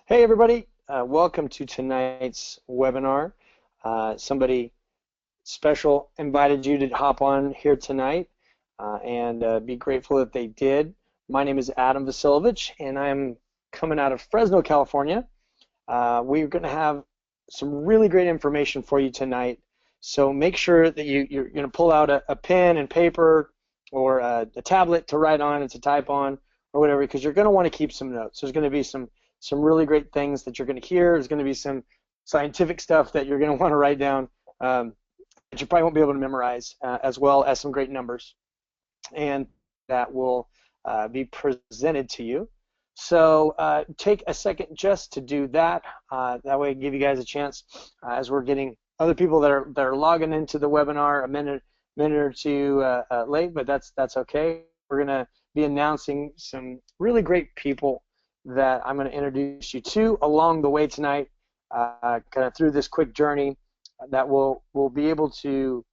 Hey everybody, welcome to tonight's webinar. Somebody special invited you to hop on here tonight and be grateful that they did. My name is Adam Vasilovich and I'm coming out of Fresno, California. We're going to have some really great information for you tonight, so make sure that you're going to pull out a pen and paper or a tablet to write on and to type on or whatever, because you're going to want to keep some notes. There's going to be some really great things that you're going to hear. There's going to be some scientific stuff that you're going to want to write down that you probably won't be able to memorize, as well as some great numbers, and that will be presented to you. So take a second just to do that. That way, give you guys a chance as we're getting other people that are logging into the webinar a minute or two late, but that's okay. We're going to be announcing some really great people that I'm going to introduce you to along the way tonight, kind of through this quick journey that will be able to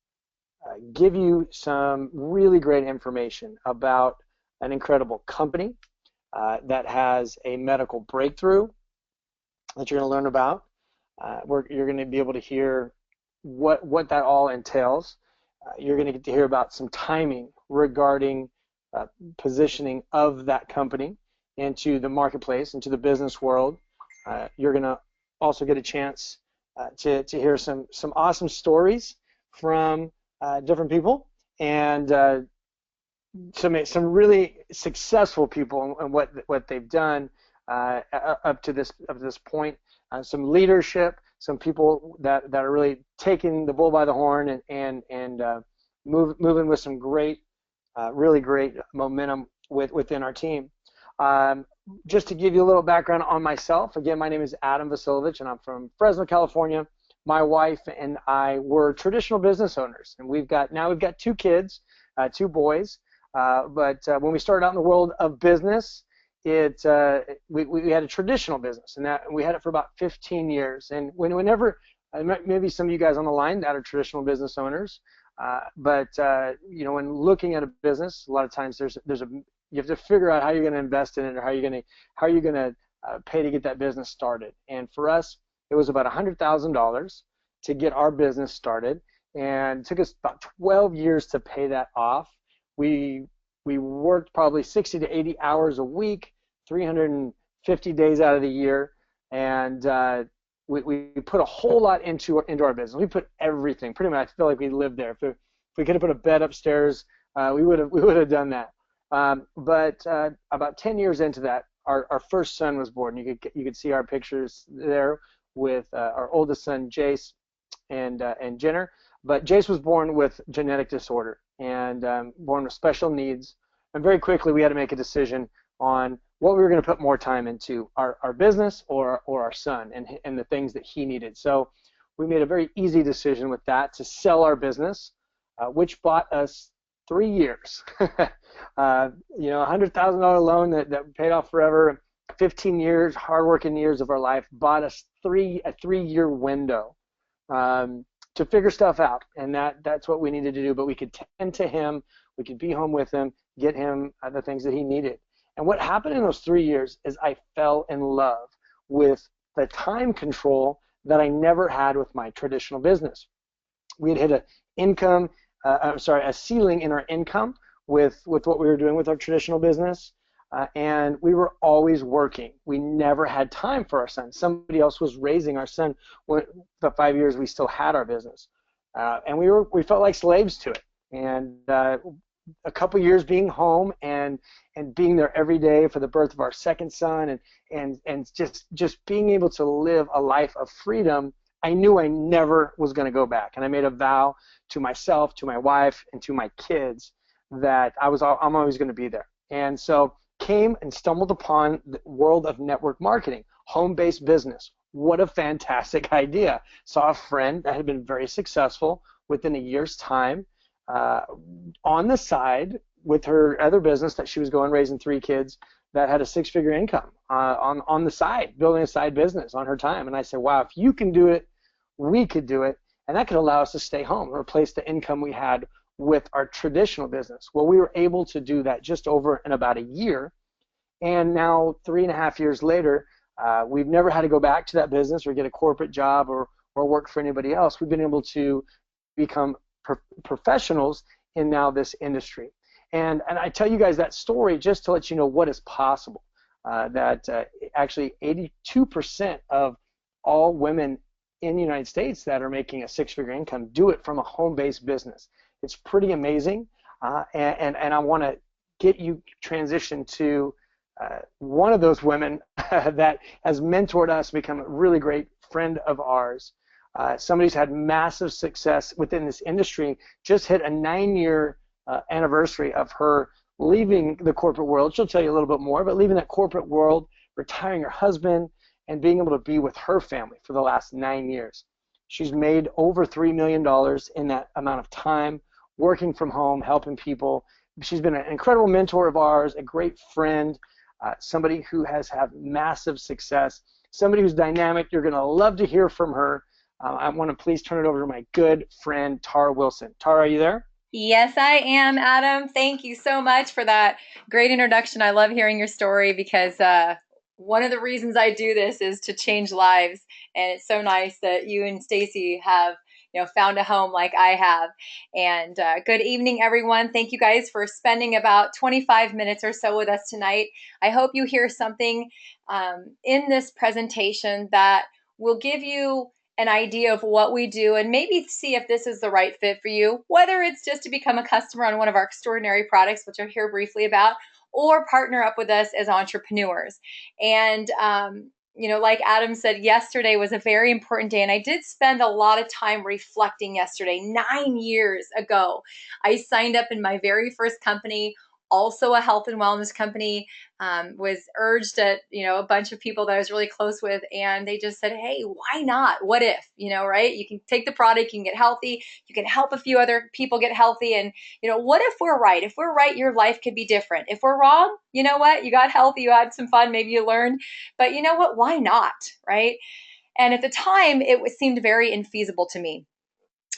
give you some really great information about an incredible company that has a medical breakthrough that you're going to learn about. You're going to be able to hear what that all entails. You're going to get to hear about some timing regarding positioning of that company into the marketplace, into the business world. You're going to also get a chance to hear some awesome stories from different people, and some really successful people and what they've done up to this point. Some leadership, some people that are really taking the bull by the horn and moving with some great, really great momentum within our team. Just to give you a little background on myself, again, my name is Adam Vasilovich, and I'm from Fresno, California. My wife and I were traditional business owners, and we've got two kids, two boys. But when we started out in the world of business, we had a traditional business, and that we had it for about 15 years. And whenever maybe some of you guys on the line that are traditional business owners, but you know, when looking at a business, a lot of times you have to figure out how you're going to invest in it, or how you're going to pay to get that business started. And for us, it was about $100,000 to get our business started, and it took us about 12 years to pay that off. We worked probably 60 to 80 hours a week, 350 days out of the year, and we put a whole lot into our business. We put everything. Pretty much, I feel like we lived there. If we could have put a bed upstairs, we would have done that. But about 10 years into that, our first son was born. You could see our pictures there with our oldest son, Jace, and Jenner. But Jace was born with genetic disorder and born with special needs. And very quickly, we had to make a decision on what we were going to put more time into, our business or our son and the things that he needed. So we made a very easy decision with that to sell our business, which bought us 3 years. You know, $100,000 loan that paid off forever. 15 years, hardworking years of our life bought us a 3-year window to figure stuff out, and that's what we needed to do. But we could tend to him, we could be home with him, get him the things that he needed. And what happened in those 3 years is I fell in love with the time control that I never had with my traditional business. We had hit a ceiling in our income with what we were doing with our traditional business, and we were always working. We never had time for our son. Somebody else was raising our son the 5 years we still had our business, and we felt like slaves to it. And a couple years being home and being there every day for the birth of our second son, and just being able to live a life of freedom, I knew I never was going to go back. And I made a vow to myself, to my wife, and to my kids that I'm always going to be there. And so came and stumbled upon the world of network marketing, home-based business. What a fantastic idea. Saw a friend that had been very successful within a year's time on the side with her other business that she was going, raising 3 kids, that had a 6-figure income on the side, building a side business on her time. And I said, wow, if you can do it, we could do it. And that could allow us to stay home, replace the income we had with our traditional business. Well, we were able to do that just over in about a year. And now 3.5 years later, We've never had to go back to that business or get a corporate job or work for anybody else. We've been able to become professionals in now this industry. And I tell you guys that story just to let you know what is possible. That actually 82% of all women in the United States that are making a six-figure income do it from a home-based business. It's pretty amazing, and I want to get you transitioned to one of those women that has mentored us, become a really great friend of ours. Somebody who's had massive success within this industry, just hit a 9-year anniversary of her leaving the corporate world. She'll tell you a little bit more, but leaving that corporate world, retiring her husband, and being able to be with her family for the last 9 years. She's made over $3 million in that amount of time, working from home, helping people. She's been an incredible mentor of ours, a great friend, somebody who has had massive success, somebody who's dynamic. You're going to love to hear from her. I want to please turn it over to my good friend, Tara Wilson. Tara, are you there? Yes, I am, Adam. Thank you so much for that great introduction. I love hearing your story because one of the reasons I do this is to change lives, and it's so nice that you and Stacy have, found a home like I have. And good evening, everyone. Thank you guys for spending about 25 minutes or so with us tonight. I hope you hear something in this presentation that will give you an idea of what we do and maybe see if this is the right fit for you, whether it's just to become a customer on one of our extraordinary products, which I'll hear briefly about, or partner up with us as entrepreneurs. And, like Adam said, yesterday was a very important day. And I did spend a lot of time reflecting yesterday. 9 years ago, I signed up in my very first company, also a health and wellness company. Was urged at, a bunch of people that I was really close with, and they just said, hey, why not? What if, right? You can take the product, you can get healthy, you can help a few other people get healthy. And, what if we're right? If we're right, your life could be different. If we're wrong, you know what? You got healthy, you had some fun, maybe you learned, but you know what? Why not? Right? And at the time, seemed very infeasible to me.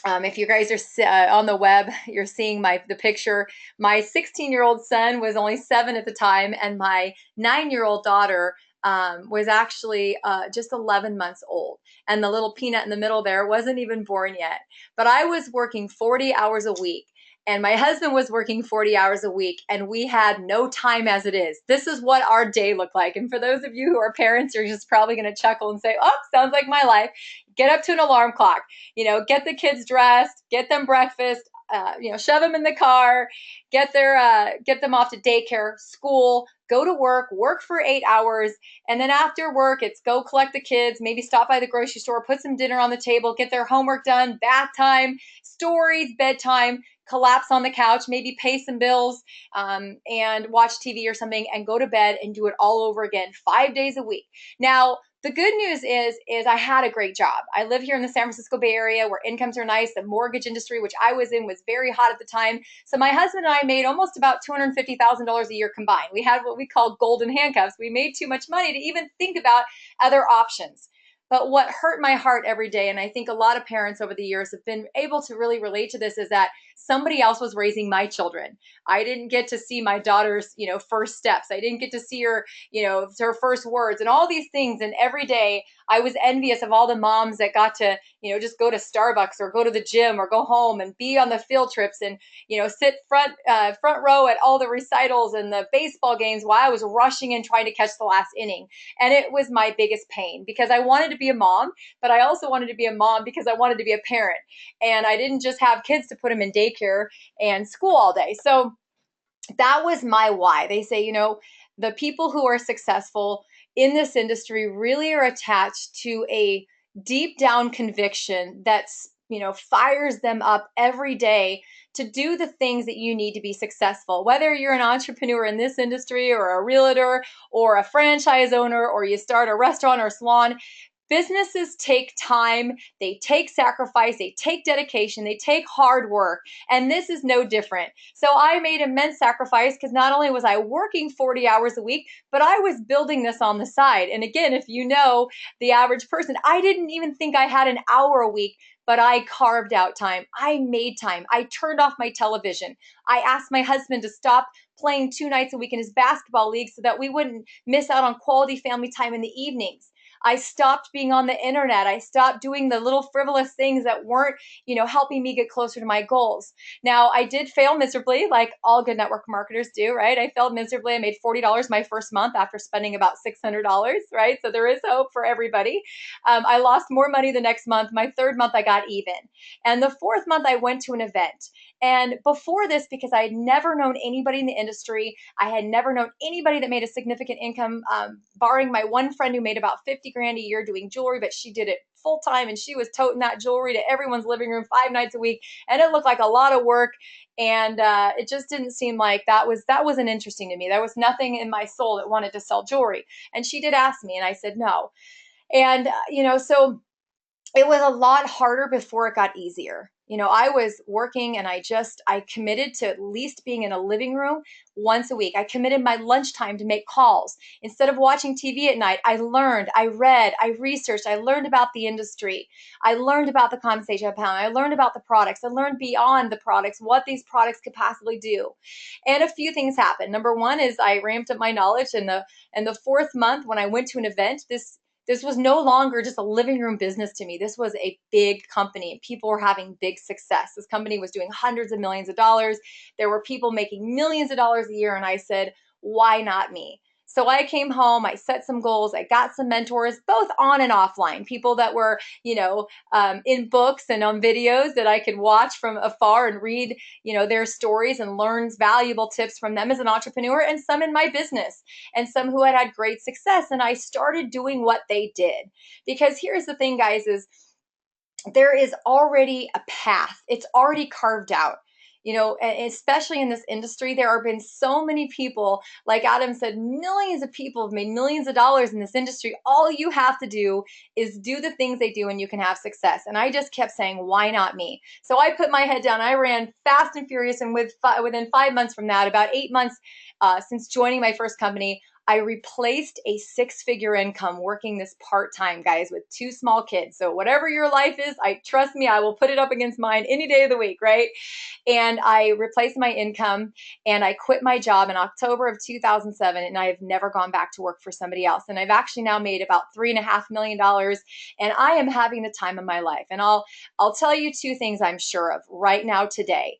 If you guys are on the web, you're seeing the picture. My 16-year-old son was only 7 at the time, and my 9-year-old daughter was actually just 11 months old. And the little peanut in the middle there wasn't even born yet. But I was working 40 hours a week. And my husband was working 40 hours a week, and we had no time as it is. This is what our day looked like. And for those of you who are parents, you're just probably going to chuckle and say, oh, sounds like my life. Get up to an alarm clock, get the kids dressed, get them breakfast, shove them in the car, get them off to daycare, school, go to work for 8 hours. And then after work, it's go collect the kids, maybe stop by the grocery store, put some dinner on the table, get their homework done, bath time, stories, bedtime, collapse on the couch, maybe pay some bills, and watch TV or something, and go to bed and do it all over again 5 days a week. Now, the good news is I had a great job. I live here in the San Francisco Bay Area where incomes are nice. The mortgage industry, which I was in, was very hot at the time. So my husband and I made almost about $250,000 a year combined. We had what we call golden handcuffs. We made too much money to even think about other options. But what hurt my heart every day, and I think a lot of parents over the years have been able to really relate to this, is that somebody else was raising my children. I didn't get to see my daughter's, first steps. I didn't get to see her, her first words and all these things. And every day I was envious of all the moms that got to, just go to Starbucks or go to the gym or go home and be on the field trips and, sit front row at all the recitals and the baseball games while I was rushing and trying to catch the last inning. And it was my biggest pain because I wanted to be a mom, but I also wanted to be a mom because I wanted to be a parent. And I didn't just have kids to put them in daycare and school all day. So that was my why. They say, the people who are successful in this industry really are attached to a deep down conviction that's, fires them up every day to do the things that you need to be successful. Whether you're an entrepreneur in this industry or a realtor or a franchise owner or you start a restaurant or salon, businesses take time, they take sacrifice, they take dedication, they take hard work, and this is no different. So I made immense sacrifice because not only was I working 40 hours a week, but I was building this on the side. And again, if you know the average person, I didn't even think I had an hour a week but I carved out time. I made time. I turned off my television. I asked my husband to stop playing 2 nights a week in his basketball league so that we wouldn't miss out on quality family time in the evenings. I stopped being on the internet. I stopped doing the little frivolous things that weren't, helping me get closer to my goals. Now, I did fail miserably, like all good network marketers do, right? I failed miserably. I made $40 my first month after spending about $600, right? So there is hope for everybody. I lost more money the next month. My third month, I got even. And the fourth month, I went to an event. And before this, because I had never known anybody in the industry, I had never known anybody that made a significant income, barring my one friend who made about 50 grand a year doing jewelry, but she did it full time and she was toting that jewelry to everyone's living room 5 nights a week. And it looked like a lot of work. And it just didn't seem like that wasn't interesting to me. There was nothing in my soul that wanted to sell jewelry. And she did ask me, and I said no. And, so it was a lot harder before it got easier. I was working and I committed to at least being in a living room once a week. I committed my lunchtime to make calls. Instead of watching TV at night, I learned, I read, I researched, I learned about the industry. I learned about the compensation pound. I learned about the products. I learned beyond the products, what these products could possibly do. And a few things happened. Number one is I ramped up my knowledge in the fourth month when I went to an event. This was no longer just a living room business to me. This was a big company. People were having big success. This company was doing hundreds of millions of dollars. There were people making millions of dollars a year. And I said, why not me? So I came home, I set some goals, I got some mentors, both on and offline, people that were, in books and on videos that I could watch from afar and read, their stories and learn valuable tips from them as an entrepreneur, and some in my business and some who had great success. And I started doing what they did. Because here's the thing, guys, is there is already a path. It's already carved out. Especially in this industry, there have been so many people, like Adam said, millions of people have made millions of dollars in this industry. All you have to do is do the things they do and you can have success. And I just kept saying, why not me? So I put my head down. I ran fast and furious. And within 5 months from that, about 8 months since joining my first company, I replaced a six-figure income working this part-time, guys, with two small kids. So whatever your life is, trust me, I will put it up against mine any day of the week, right? And I replaced my income and I quit my job in October of 2007. And I have never gone back to work for somebody else. And I've actually now made about $3.5 million. And I am having the time of my life. And I'll tell you two things I'm sure of right now today.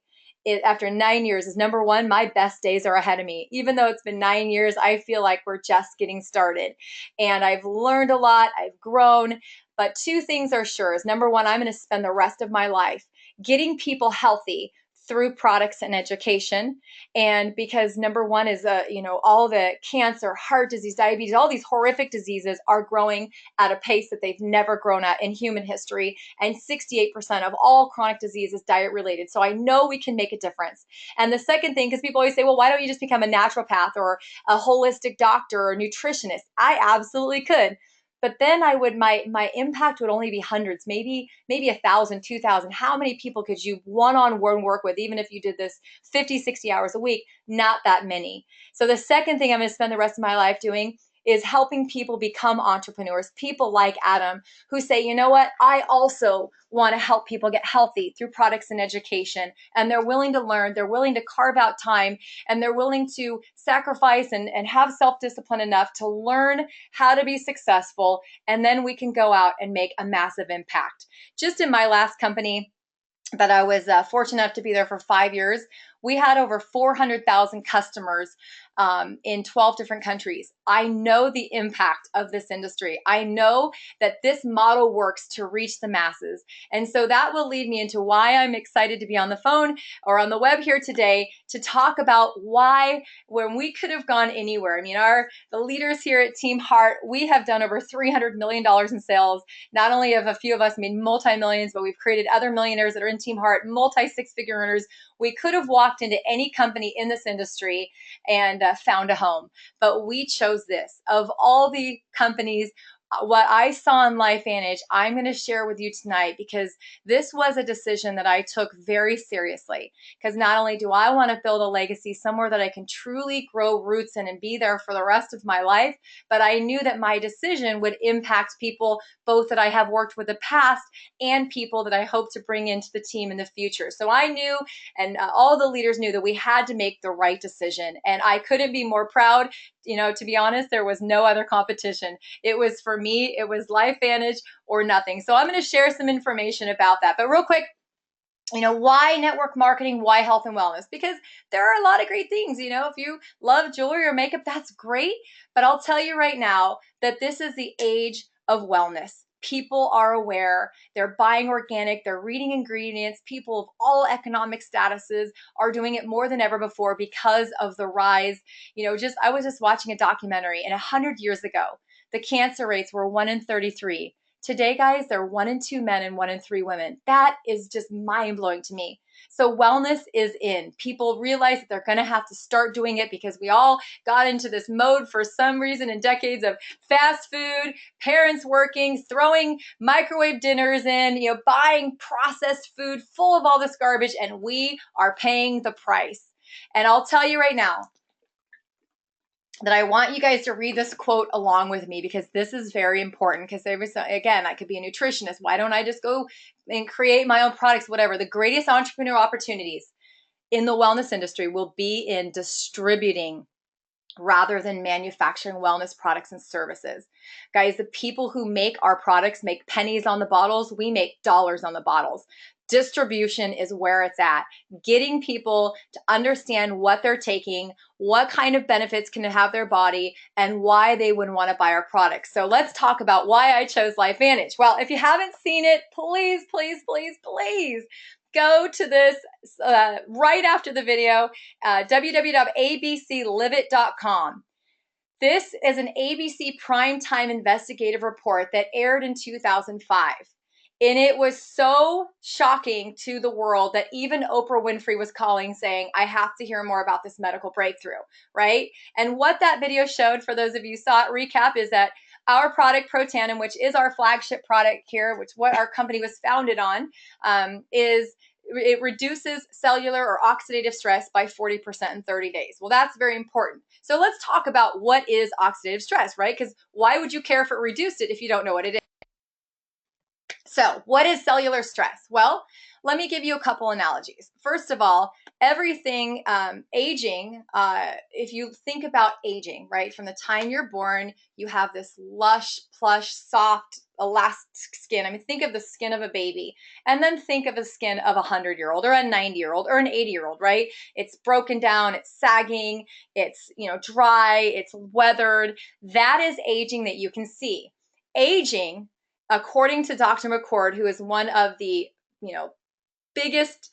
After 9 years is number one, my best days are ahead of me. Even though it's been 9 years, I feel like we're just getting started. And I've learned a lot, I've grown. But two things are sure is number one, I'm going to spend the rest of my life getting people healthy through products and education. And because number one is, all the cancer, heart disease, diabetes, all these horrific diseases are growing at a pace that they've never grown at in human history. And 68% of all chronic disease is diet related. So I know we can make a difference. And the second thing, because people always say, well, why don't you just become a naturopath or a holistic doctor or nutritionist? I absolutely could. But then my impact would only be hundreds, maybe 1,000, 2,000. How many people could you one-on-one work with, even if you did this 50, 60 hours a week? Not that many. So the second thing I'm going to spend the rest of my life doing is helping people become entrepreneurs, people like Adam who say, you know what, I also want to help people get healthy through products and education. And they're willing to learn, they're willing to carve out time, and they're willing to sacrifice and have self-discipline enough to learn how to be successful. And then we can go out and make a massive impact. Just in my last company, that I was fortunate enough to be there for 5 years, we had over 400,000 customers in 12 different countries. I know the impact of this industry. I know that this model works to reach the masses. And so that will lead me into why I'm excited to be on the phone or on the web here today to talk about why, when we could have gone anywhere. I mean, the leaders here at Team Heart, we have done over $300 million in sales. Not only have a few of us made multi-millions, but we've created other millionaires that are in Team Heart, multi-six-figure earners. We could have walked into any company in this industry and found a home, but we chose this. Of all the companies, what I saw in LifeVantage, I'm going to share with you tonight because this was a decision that I took very seriously. Because not only do I want to build a legacy somewhere that I can truly grow roots in and be there for the rest of my life, but I knew that my decision would impact people both that I have worked with in the past and people that I hope to bring into the team in the future. So I knew, and all the leaders knew, that we had to make the right decision. And I couldn't be more proud. To be honest, there was no other competition. It was, for me, it was LifeVantage or nothing. So I'm going to share some information about that. But real quick, why network marketing? Why health and wellness? Because there are a lot of great things. If you love jewelry or makeup, that's great. But I'll tell you right now that this is the age of wellness. People are aware. They're buying organic. They're reading ingredients. People of all economic statuses are doing it more than ever before because of the rise. I was just watching a documentary, and 100 years ago, the cancer rates were 1 in 33. Today, guys, they're 1 in 2 men and 1 in 3 women. That is just mind blowing to me. So wellness is in. People realize that they're going to have to start doing it because we all got into this mode for some reason in decades of fast food, parents working, throwing microwave dinners in, buying processed food full of all this garbage, and we are paying the price. And I'll tell you right now, that I want you guys to read this quote along with me because this is very important. Because again, I could be a nutritionist. Why don't I just go and create my own products, whatever? The greatest entrepreneurial opportunities in the wellness industry will be in distributing rather than manufacturing wellness products and services. Guys, the people who make our products make pennies on the bottles. We make dollars on the bottles. Distribution is where it's at. Getting people to understand what they're taking, what kind of benefits can have their body, and why they would want to buy our products. So let's talk about why I chose LifeVantage. Well, if you haven't seen it, please, please, please, please go to this right after the video, www.abcliveit.com. This is an ABC primetime investigative report that aired in 2005. And it was so shocking to the world that even Oprah Winfrey was calling saying, I have to hear more about this medical breakthrough, right? And what that video showed, for those of you who saw it, recap, is that our product, Protandim, which is our flagship product here, which what our company was founded on, it reduces cellular or oxidative stress by 40% in 30 days. Well, that's very important. So let's talk about what is oxidative stress, right? Because why would you care if it reduced it if you don't know what it is? So what is cellular stress? Well, let me give you a couple analogies. First of all, everything aging, if you think about aging, right, from the time you're born, you have this lush, plush, soft, elastic skin. I mean, think of the skin of a baby, and then think of the skin of a 100-year-old or a 90-year-old or an 80-year-old, right? It's broken down, it's sagging, it's dry, it's weathered. That is aging that you can see. Aging, according to Dr. McCord, who is one of the biggest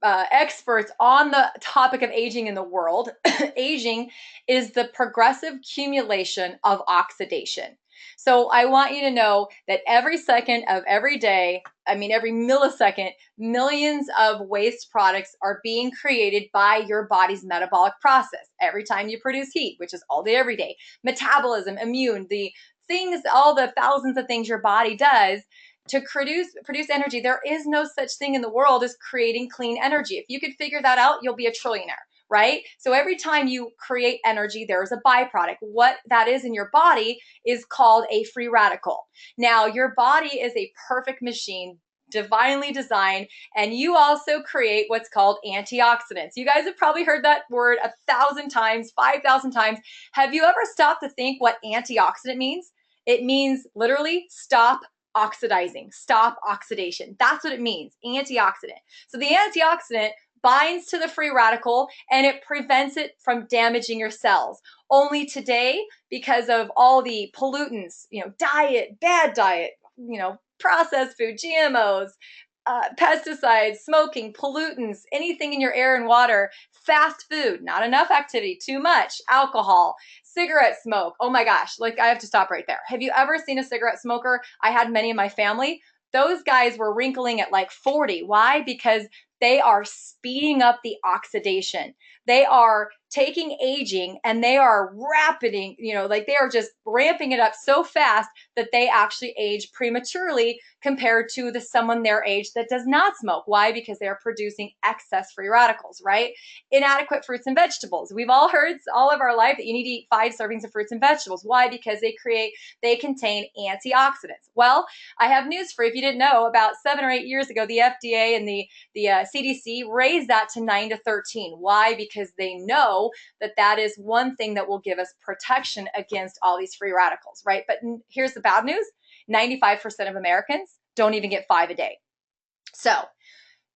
experts on the topic of aging in the world, aging is the progressive accumulation of oxidation. So I want you to know that every second of every day, every millisecond, millions of waste products are being created by your body's metabolic process. Every time you produce heat, which is all day, every day, metabolism, immune, the things, all the thousands of things your body does to produce energy. There is no such thing in the world as creating clean energy. If you could figure that out, you'll be a trillionaire, right? So every time you create energy, there is a byproduct. What that is in your body is called a free radical. Now, your body is a perfect machine, divinely designed, and you also create what's called antioxidants. You guys have probably heard that word 1,000 times, 5,000 times. Have you ever stopped to think what antioxidant means? It means literally stop oxidizing, stop oxidation. That's what it means, antioxidant. So the antioxidant binds to the free radical and it prevents it from damaging your cells. Only today, because of all the pollutants, diet, bad diet, processed food, GMOs, pesticides, smoking, pollutants, anything in your air and water, fast food, not enough activity, too much, alcohol, cigarette smoke. Oh my gosh, I have to stop right there. Have you ever seen a cigarette smoker? I had many in my family. Those guys were wrinkling at 40. Why? Because they are speeding up the oxidation. They are taking aging and they are rapiding, like they are just ramping it up so fast that they actually age prematurely compared to someone their age that does not smoke. Why? Because they're producing excess free radicals, right? Inadequate fruits and vegetables. We've all heard all of our life that you need to eat 5 servings of fruits and vegetables. Why? Because they contain antioxidants. Well, I have news for you. If you didn't know, about 7 or 8 years ago, the FDA and the CDC raised that to 9 to 13. Why? Because they know that is one thing that will give us protection against all these free radicals, right? But here's the bad news: 95% of Americans don't even get 5 a day. So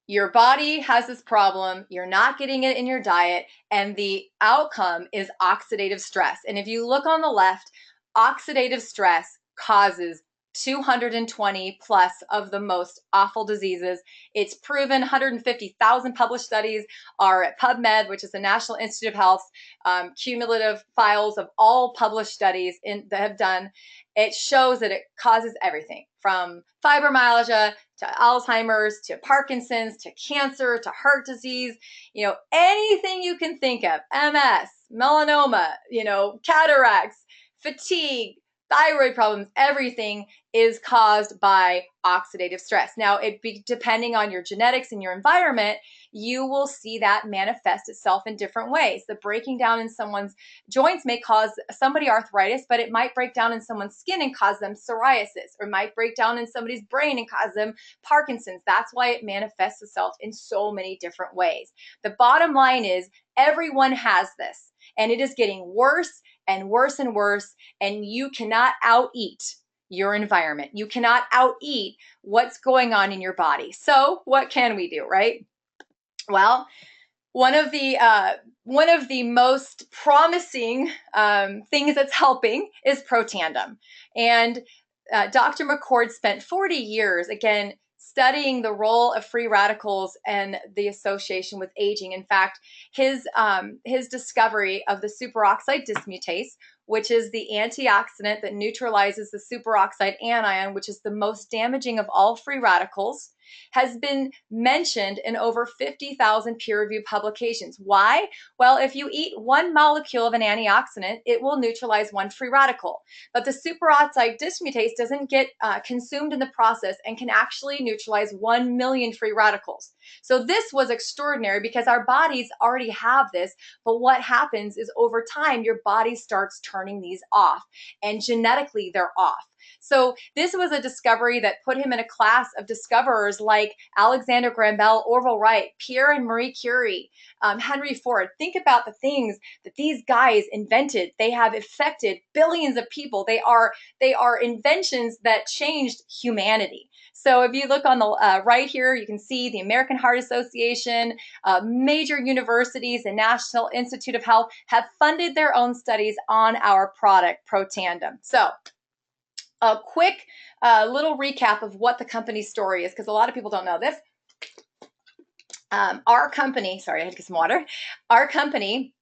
your body has this problem, you're not getting it in your diet, and the outcome is oxidative stress. And if you look on the left, oxidative stress causes 220 plus of the most awful diseases. It's proven. 150,000 published studies are at PubMed, which is the National Institute of Health's cumulative files of all published studies that have done. It shows that it causes everything from fibromyalgia to Alzheimer's, to Parkinson's, to cancer, to heart disease, anything you can think of, MS, melanoma, cataracts, fatigue, thyroid problems, everything is caused by oxidative stress. Now, depending on your genetics and your environment, you will see that manifest itself in different ways. The breaking down in someone's joints may cause somebody arthritis, but it might break down in someone's skin and cause them psoriasis, or might break down in somebody's brain and cause them Parkinson's. That's why it manifests itself in so many different ways. The bottom line is everyone has this, and it is getting worse and worse and worse, and you cannot out-eat your environment. You cannot out-eat what's going on in your body. So what can we do, right? Well, one of the most promising things that's helping is Protandim. And Dr. McCord spent 40 years, again, studying the role of free radicals and the association with aging. In fact, his discovery of the superoxide dismutase, which is the antioxidant that neutralizes the superoxide anion, which is the most damaging of all free radicals, has been mentioned in over 50,000 peer-reviewed publications. Why? Well, if you eat one molecule of an antioxidant, it will neutralize one free radical. But the superoxide dismutase doesn't get consumed in the process and can actually neutralize 1 million free radicals. So this was extraordinary because our bodies already have this, but what happens is over time, your body starts turning these off, and genetically they're off. So this was a discovery that put him in a class of discoverers like Alexander Graham Bell, Orville Wright, Pierre and Marie Curie, Henry Ford. Think about the things that these guys invented. They have affected billions of people. They are inventions that changed humanity. So if you look on the right here, you can see the American Heart Association, major universities, and National Institute of Health have funded their own studies on our product, Protandim. So a quick little recap of what the company's story is, because a lot of people don't know this. Our company, sorry, I had to get some water. Our company,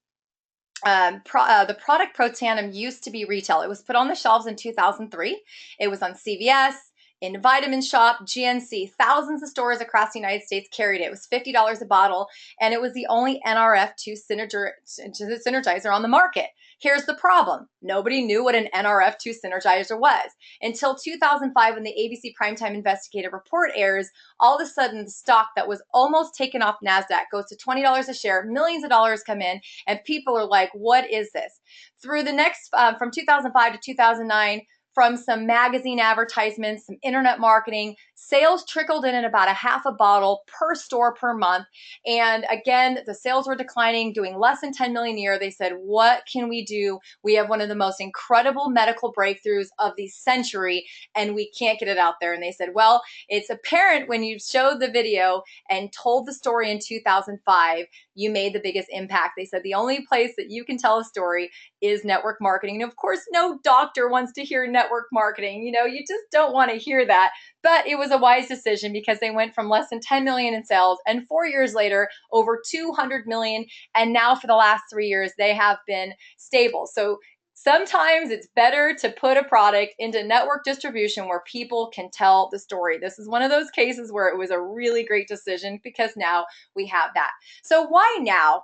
the product Protandim used to be retail. It was put on the shelves in 2003. It was on CVS, in Vitamin Shop, GNC. Thousands of stores across the United States carried it. It was $50 a bottle, and it was the only NRF2 synergizer on the market. Here's the problem. Nobody knew what an NRF2 synergizer was. Until 2005, when the ABC Primetime Investigative Report airs, all of a sudden the stock that was almost taken off NASDAQ goes to $20 a share, millions of dollars come in, and people are like, what is this? Through the next, from 2005 to 2009, from some magazine advertisements, some internet marketing, sales trickled in at about a half a bottle per store per month. And again, the sales were declining, doing less than 10 million a year. They said, what can we do? We have one of the most incredible medical breakthroughs of the century, and we can't get it out there. And they said, well, it's apparent when you showed the video and told the story in 2005, you made the biggest impact. They said the only place that you can tell a story is network marketing. And of course, no doctor wants to hear network marketing. You just don't want to hear that. But it was a wise decision because they went from less than 10 million in sales, and 4 years later, over 200 million. And now for the last 3 years, they have been stable. So Sometimes it's better to put a product into network distribution where people can tell the story. This is one of those cases where it was a really great decision because now we have that. So why now?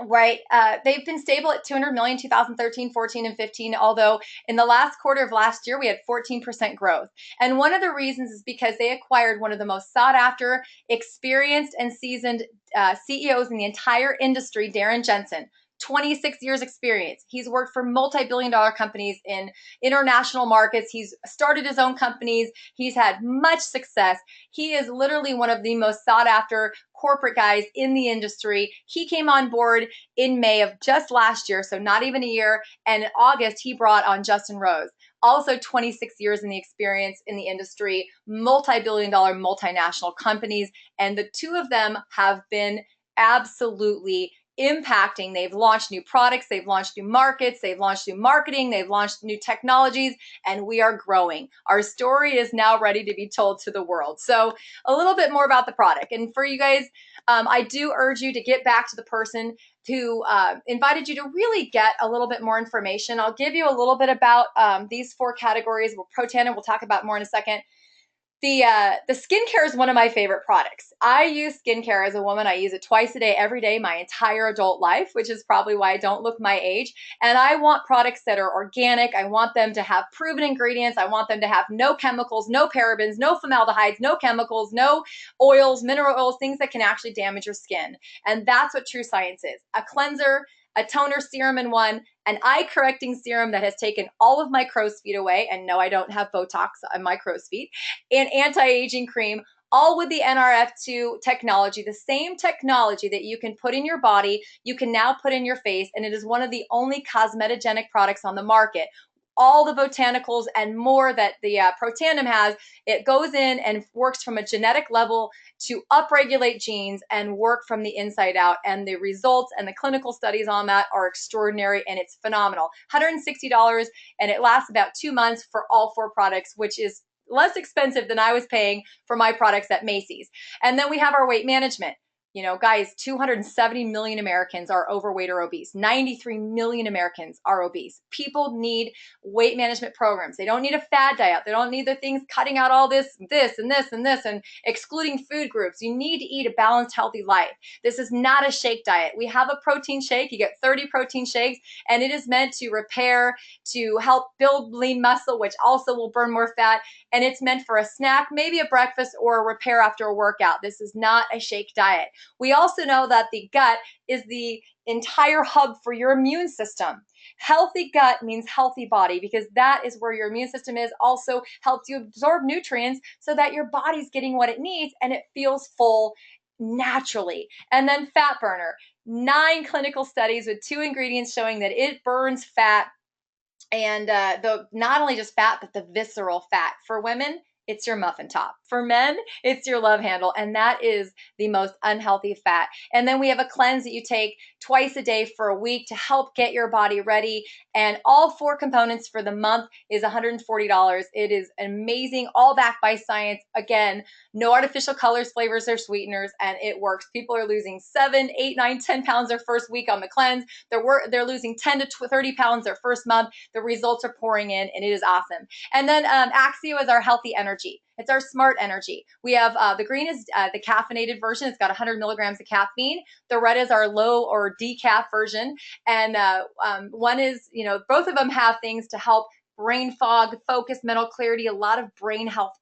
Right. They've been stable at 200 million 2013, 14, and 15, although in the last quarter of last year, we had 14% growth. And one of the reasons is because they acquired one of the most sought after, experienced, and seasoned CEOs in the entire industry, Darren Jensen. 26 years experience. He's worked for multi-billion-dollar companies in international markets. He's started his own companies. He's had much success. He is literally one of the most sought after corporate guys in the industry. He came on board in May of just last year, so not even a year. And in August, he brought on Justin Rose, also 26 years in the experience in the industry, multi-billion dollar multinational companies. And the two of them have been absolutely impacting. They've launched new products, they've launched new markets, they've launched new marketing, they've launched new technologies, and we are growing. Our story is now ready to be told to the world. So a little bit more about the product. And for you guys, I do urge you to get back to the person who invited you to really get a little bit more information. I'll give you a little bit about these four categories. Protandim, we'll talk about more in a second. The skincare is one of my favorite products. I use skincare as a woman. I use it twice a day, every day, my entire adult life, which is probably why I don't look my age. And I want products that are organic. I want them to have proven ingredients. I want them to have no chemicals, no parabens, no formaldehydes, no chemicals, no oils, mineral oils, things that can actually damage your skin. And that's what True Science is. A cleanser, a toner serum in one, an eye correcting serum that has taken all of my crow's feet away. And no, I don't have Botox on my crow's feet, and anti-aging cream, all with the NRF2 technology, the same technology that you can put in your body, you can now put in your face, and it is one of the only cosmetogenic products on the market. All the botanicals and more that the Protandim has, it goes in and works from a genetic level to upregulate genes and work from the inside out. And the results and the clinical studies on that are extraordinary, and it's phenomenal. $160, and it lasts about 2 months for all four products, which is less expensive than I was paying for my products at Macy's. And then we have our weight management. You know, guys, 270 million Americans are overweight or obese. 93 million Americans are obese. People need weight management programs. They don't need a fad diet. They don't need the things cutting out all this, and this, and excluding food groups. You need to eat a balanced, healthy life. This is not a shake diet. We have a protein shake. You get 30 protein shakes, and it is meant to repair, to help build lean muscle, which also will burn more fat. And it's meant for a snack, maybe a breakfast, or a repair after a workout. This is not a shake diet. We also know that the gut is the entire hub for your immune system. Healthy gut means healthy body, because that is where your immune system is. Also helps you absorb nutrients so that your body's getting what it needs and it feels full naturally. And then fat burner, 9 clinical studies with 2 ingredients showing that it burns fat, and not only just fat, but the visceral fat. For women, it's your muffin top. For men, it's your love handle, and that is the most unhealthy fat. And then we have a cleanse that you take twice a day for a week to help get your body ready. And all 4 components for the month is $140. It is amazing, all backed by science. Again, no artificial colors, flavors, or sweeteners, and it works. People are losing 7, 8, 9, 10 pounds their first week on the cleanse. They're losing 10 to 30 pounds their first month. The results are pouring in, and it is awesome. And then Axio is our healthy energy. It's our smart energy. We have the green is the caffeinated version. It's got 100 milligrams of caffeine. The red is our low or decaf version. And one is, both of them have things to help brain fog, focus, mental clarity, a lot of brain health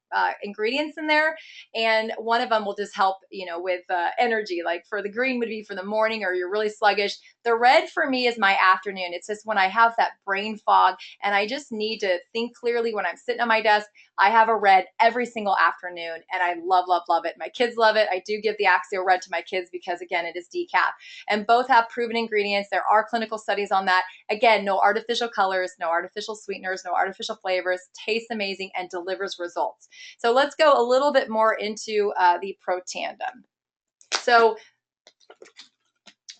ingredients in there. And one of them will just help, with energy. Like for the green would be for the morning or you're really sluggish. The red for me is my afternoon. It's just when I have that brain fog and I just need to think clearly when I'm sitting at my desk. I have a red every single afternoon, and I love, love, love it. My kids love it. I do give the Axio Red to my kids because, again, it is decaf. And both have proven ingredients. There are clinical studies on that. Again, no artificial colors, no artificial sweeteners, no artificial flavors. Tastes amazing and delivers results. So let's go a little bit more into the Protandim. So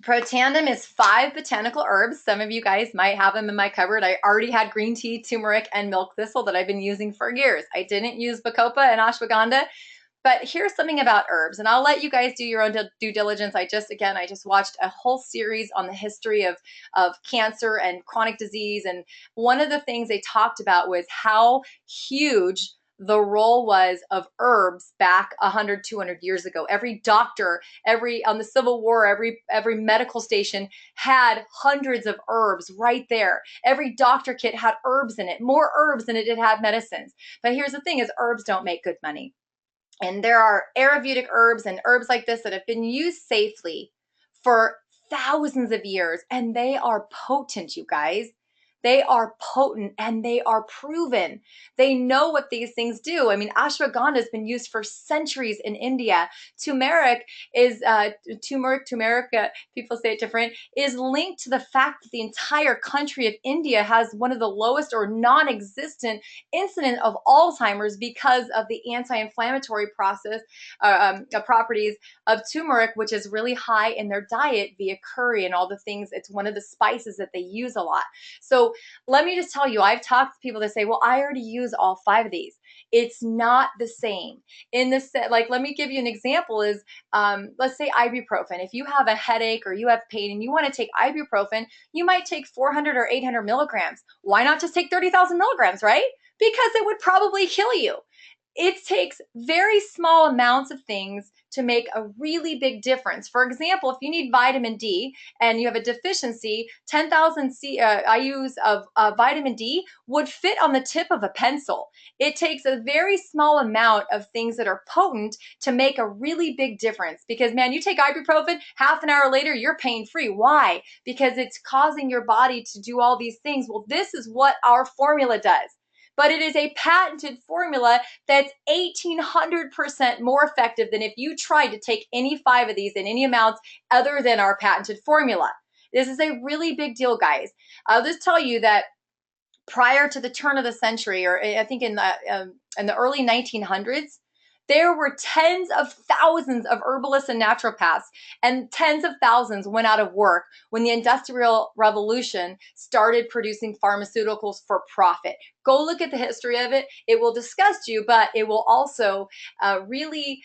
Protandim is 5 botanical herbs. Some of you guys might have them in my cupboard. I already had green tea, turmeric, and milk thistle that I've been using for years. I didn't use bacopa and ashwagandha. But here's something about herbs, and I'll let you guys do your own due diligence. I just watched a whole series on the history of cancer and chronic disease, and one of the things they talked about was how huge the role was of herbs back 100, 200 years ago. Every doctor, every on the Civil War, every medical station had hundreds of herbs right there. Every doctor kit had herbs in it, more herbs than it did have medicines. But here's the thing is herbs don't make good money. And there are Ayurvedic herbs and herbs like this that have been used safely for thousands of years, and they are potent, you guys. They are potent and they are proven. They know what these things do. I mean, ashwagandha has been used for centuries in India. Turmeric is turmeric. People say it different. Is linked to the fact that the entire country of India has one of the lowest or non-existent incident of Alzheimer's because of the anti-inflammatory properties of turmeric, which is really high in their diet via curry and all the things. It's one of the spices that they use a lot. So let me just tell you, I've talked to people that say, well, I already use all 5 of these. It's not the same. In this, like, let me give you an example is, let's say ibuprofen. If you have a headache or you have pain and you want to take ibuprofen, you might take 400 or 800 milligrams. Why not just take 30,000 milligrams, right? Because it would probably kill you. It takes very small amounts of things to make a really big difference. For example, if you need vitamin D and you have a deficiency, 10,000 IUs of vitamin D would fit on the tip of a pencil. It takes a very small amount of things that are potent to make a really big difference. Because, man, you take ibuprofen, half an hour later, you're pain-free. Why? Because it's causing your body to do all these things. Well, this is what our formula does. But it is a patented formula that's 1,800% more effective than if you tried to take any 5 of these in any amounts other than our patented formula. This is a really big deal, guys. I'll just tell you that prior to the turn of the century, or I think in the early 1900s, there were tens of thousands of herbalists and naturopaths, and tens of thousands went out of work when the Industrial Revolution started producing pharmaceuticals for profit. Go look at the history of it. It will disgust you, but it will also really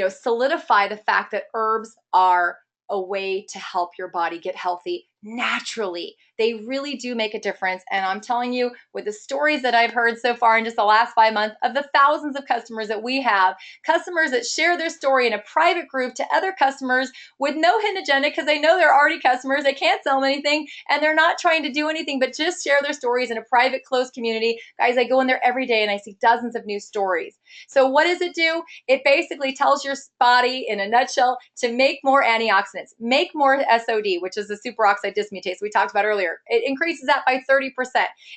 solidify the fact that herbs are a way to help your body get healthy naturally. They really do make a difference. And I'm telling you, with the stories that I've heard so far in just the last 5 months of the thousands of customers that we have, customers that share their story in a private group to other customers with no hidden agenda because they know they're already customers, they can't sell them anything, and they're not trying to do anything but just share their stories in a private, closed community. Guys, I go in there every day and I see dozens of new stories. So what does it do? It basically tells your body in a nutshell to make more antioxidants, make more SOD, which is the superoxide dismutase we talked about earlier. It increases that by 30%.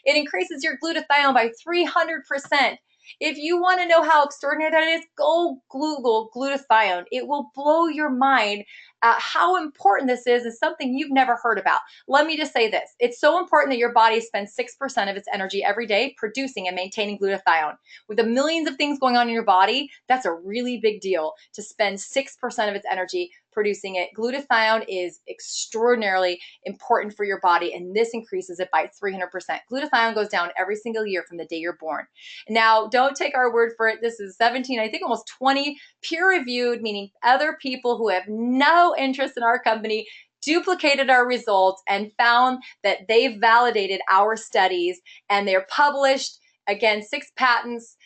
It increases your glutathione by 300%. If you want to know how extraordinary that is, go Google glutathione. It will blow your mind how important this is something you've never heard about. Let me just say this. It's so important that your body spends 6% of its energy every day producing and maintaining glutathione. With the millions of things going on in your body, that's a really big deal to spend 6% of its energy producing it. Glutathione is extraordinarily important for your body, and this increases it by 300%. Glutathione goes down every single year from the day you're born. Now, don't take our word for it. This is 17, I think almost 20 peer-reviewed, meaning other people who have no interest in our company duplicated our results and found that they've validated our studies, and they're published, again, 6 patents,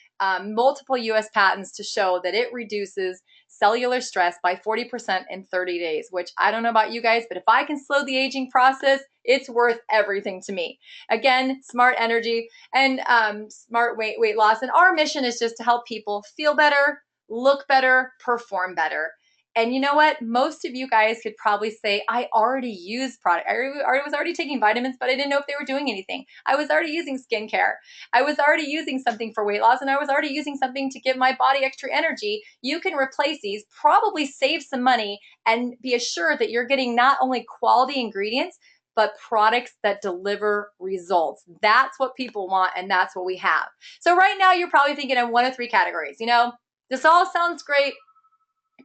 multiple US patents to show that it reduces cellular stress by 40% in 30 days, which I don't know about you guys, but if I can slow the aging process, it's worth everything to me. Again, smart energy and smart weight loss. And our mission is just to help people feel better, look better, perform better. And you know what? Most of you guys could probably say, I already use product. I was already taking vitamins, but I didn't know if they were doing anything. I was already using skincare. I was already using something for weight loss, and I was already using something to give my body extra energy. You can replace these, probably save some money, and be assured that you're getting not only quality ingredients, but products that deliver results. That's what people want, and that's what we have. So right now, you're probably thinking of 1 of 3 categories. You know, this all sounds great,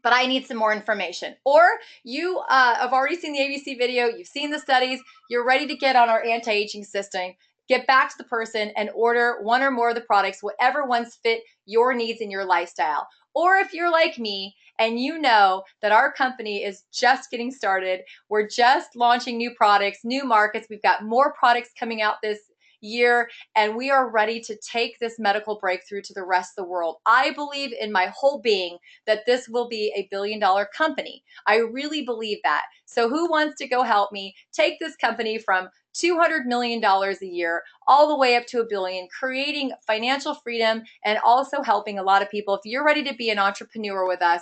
but I need some more information. Or you have already seen the ABC video, you've seen the studies, you're ready to get on our anti-aging system, get back to the person and order 1 or more of the products, whatever ones fit your needs and your lifestyle. Or if you're like me and you know that our company is just getting started, we're just launching new products, new markets, we've got more products coming out this year, and we are ready to take this medical breakthrough to the rest of the world. I believe in my whole being that this will be a billion-dollar company. I really believe that. So who wants to go help me take this company from $200 million a year all the way up to $1 billion, creating financial freedom and also helping a lot of people? If you're ready to be an entrepreneur with us,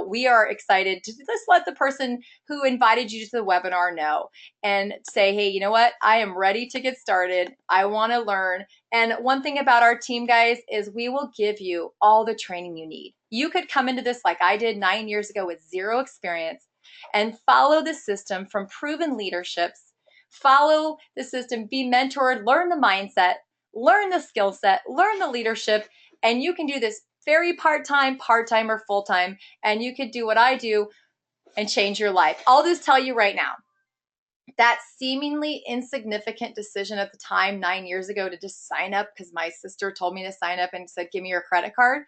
we are excited to just let the person who invited you to the webinar know and say, hey, you know what? I am ready to get started. I want to learn. And one thing about our team, guys, is we will give you all the training you need. You could come into this like I did 9 years ago with zero experience and follow the system from proven leaderships. Follow the system, be mentored, learn the mindset, learn the skill set, learn the leadership, and you can do this very part-time, or full-time, and you could do what I do and change your life. I'll just tell you right now, that seemingly insignificant decision at the time 9 years ago to just sign up because my sister told me to sign up and said, give me your credit card.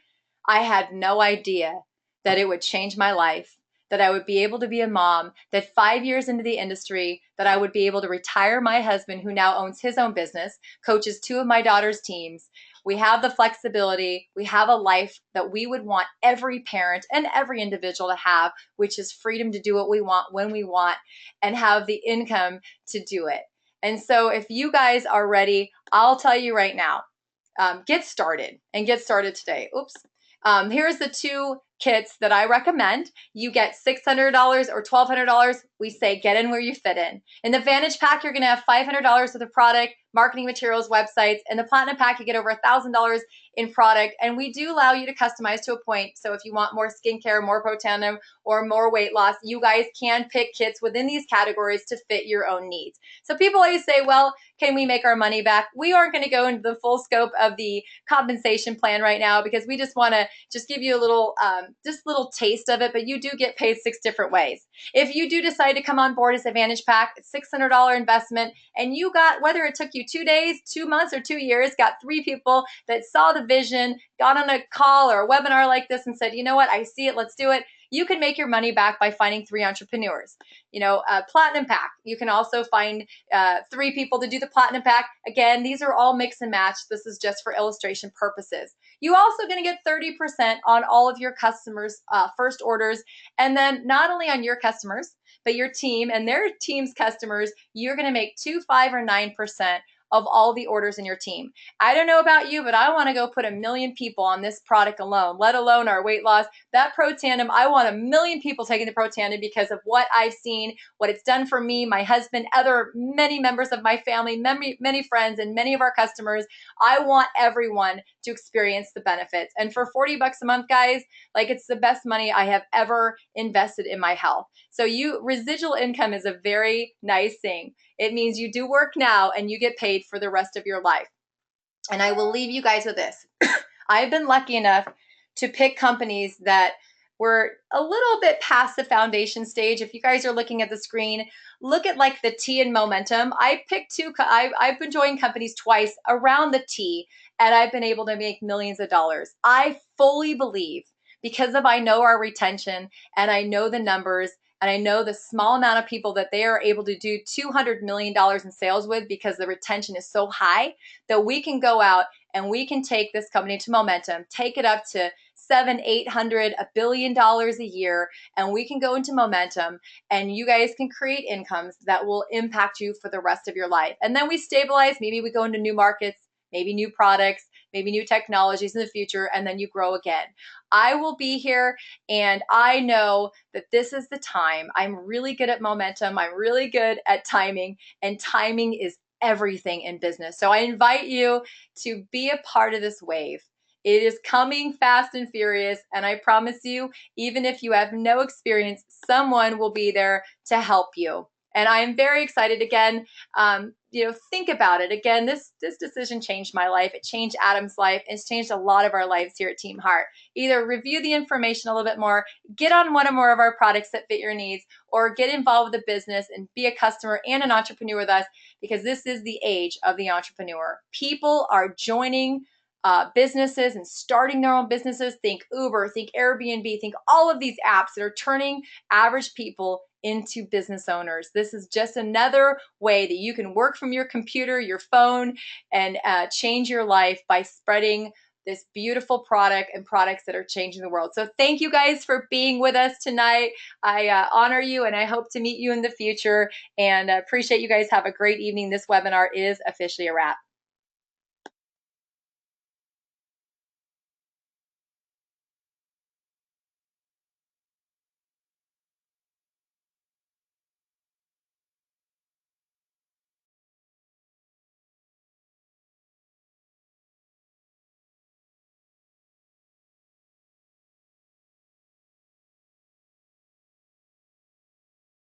I had no idea that it would change my life, that I would be able to be a mom, that 5 years into the industry, that I would be able to retire my husband, who now owns his own business, coaches 2 of my daughter's teams. We have the flexibility. We have a life that we would want every parent and every individual to have, which is freedom to do what we want when we want and have the income to do it. And so if you guys are ready, I'll tell you right now, get started and get started today. Oops. Here's the 2 kits that I recommend. You get $600 or $1,200. We say get in where you fit in. In the Vantage pack, you're going to have $500 worth of product, marketing materials, websites. In the Platinum pack, you get over $1,000 in product. And we do allow you to customize to a point. So if you want more skincare, more pro tandem, or more weight loss, you guys can pick kits within these categories to fit your own needs. So people always say, well, can we make our money back? We aren't going to go into the full scope of the compensation plan right now because we just want to just give you a little taste of it, but you do get paid 6 different ways. If you do decide to come on board as a Vantage Pack, it's $600 investment, and you got, whether it took you 2 days, 2 months, or 2 years, got 3 people that saw the vision, got on a call or a webinar like this and said, you know what, I see it, let's do it. You can make your money back by finding 3 entrepreneurs. Platinum Pack, you can also find 3 people to do the Platinum Pack. Again, these are all mix and match. This is just for illustration purposes. You also going to get 30% on all of your customers' first orders. And then not only on your customers, but your team and their team's customers, you're going to make 2, 5, or 9% of all the orders in your team. I don't know about you, but I want to go put 1 million people on this product alone, let alone our weight loss. That Pro Tandem, I want 1 million people taking the Pro Tandem because of what I've seen, what it's done for me, my husband, many members of my family, many friends, and many of our customers. I want everyone to experience the benefits. And for $40 a month, guys, like, it's the best money I have ever invested in my health. So residual income is a very nice thing. It means you do work now and you get paid for the rest of your life. And I will leave you guys with this. I've been lucky enough to pick companies that were a little bit past the foundation stage. If you guys are looking at the screen, look at like the T and Momentum. I picked 2. I've been joining companies twice around the T, and I've been able to make millions of dollars. I fully believe, because I know our retention and I know the numbers, and I know the small amount of people that they are able to do $200 million in sales with because the retention is so high, that we can go out and we can take this company to momentum, take it up to 700, 800, $1 billion a year, and we can go into momentum, and you guys can create incomes that will impact you for the rest of your life. And then we stabilize, maybe we go into new markets, maybe new products, maybe new technologies in the future, and then you grow again. I will be here, and I know that this is the time. I'm really good at momentum. I'm really good at timing, and timing is everything in business. So I invite you to be a part of this wave. It is coming fast and furious, and I promise you, even if you have no experience, someone will be there to help you. And I'm very excited. Again, think about it. Again, this decision changed my life. It changed Adam's life. It's changed a lot of our lives here at Team Heart. Either review the information a little bit more, get on one or more of our products that fit your needs, or get involved with the business and be a customer and an entrepreneur with us, because this is the age of the entrepreneur. People are joining businesses and starting their own businesses. Think Uber, think Airbnb, think all of these apps that are turning average people into business owners. This is just another way that you can work from your computer, your phone, and change your life by spreading this beautiful product and products that are changing the world. So thank you guys for being with us tonight. I honor you, and I hope to meet you in the future, and appreciate you guys. Have a great evening. This webinar is officially a wrap.